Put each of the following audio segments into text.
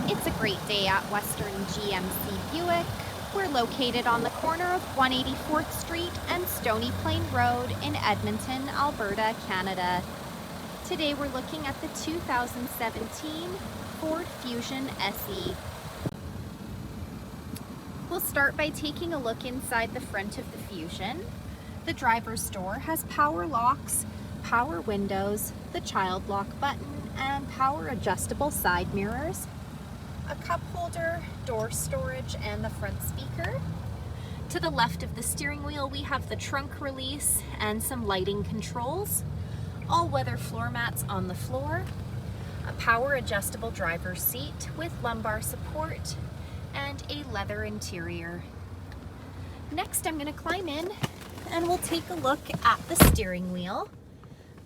It's a great day at Western GMC Buick. We're located on the corner of 184th Street and Stony Plain Road in Edmonton, Alberta, Canada. Today we're looking at the 2017 Ford Fusion SE. We'll start by taking a look inside the front of the Fusion. The driver's door has power locks, power windows, the child lock button, and power adjustable side mirrors, a cup holder, door storage, and the front speaker. To the left of the steering wheel, we have the trunk release and some lighting controls, all-weather floor mats on the floor, a power adjustable driver's seat with lumbar support, and a leather interior. Next, I'm going to climb in and we'll take a look at the steering wheel.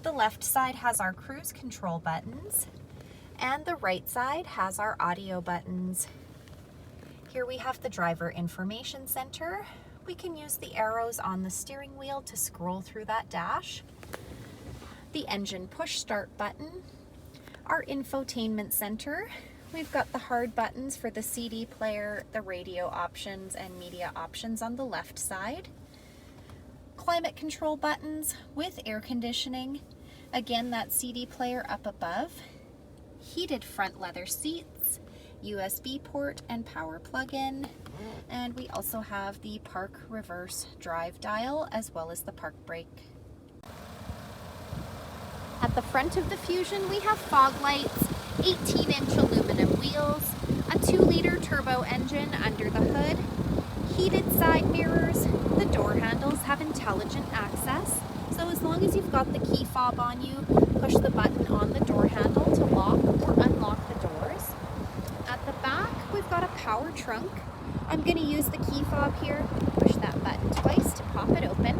The left side has our cruise control buttons, and the right side has our audio buttons. Here we have the driver information center. We can use the arrows on the steering wheel to scroll through that dash. The engine push start button, our infotainment center. We've got the hard buttons for the CD player, the radio options, and media options on the left side. Climate control buttons with air conditioning. Again, that CD player up above. Heated front leather seats, USB port and power plug-in, and we also have the park reverse drive dial as well as the park brake. At the front of the Fusion, we have fog lights, 18-inch aluminum wheels, a 2-liter turbo engine under the hood, heated side mirrors. The door handles have intelligent access, so as long as you've got the key fob on you, push the button on the door handle to lock or unlock the doors. At the back, we've got a power trunk. I'm going to use the key fob here, push that button twice to pop it open.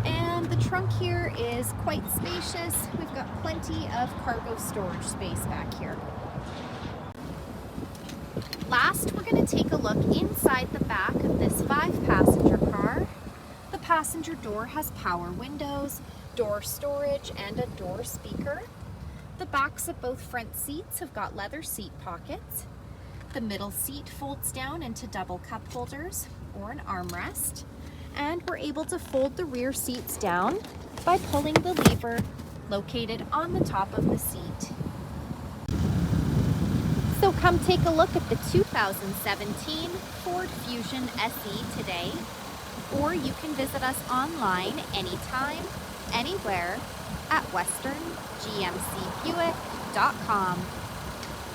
And the trunk here is quite spacious. We've got plenty of cargo storage space back here. Last, we're going to take a look inside the back of this 5-passenger car. The passenger door has power windows, door storage, and a door speaker. The backs of both front seats have got leather seat pockets. The middle seat folds down into double cup holders or an armrest. And we're able to fold the rear seats down by pulling the lever located on the top of the seat. So come take a look at the 2017 Ford Fusion SE today, or you can visit us online anytime, anywhere at westerngmcbuick.com.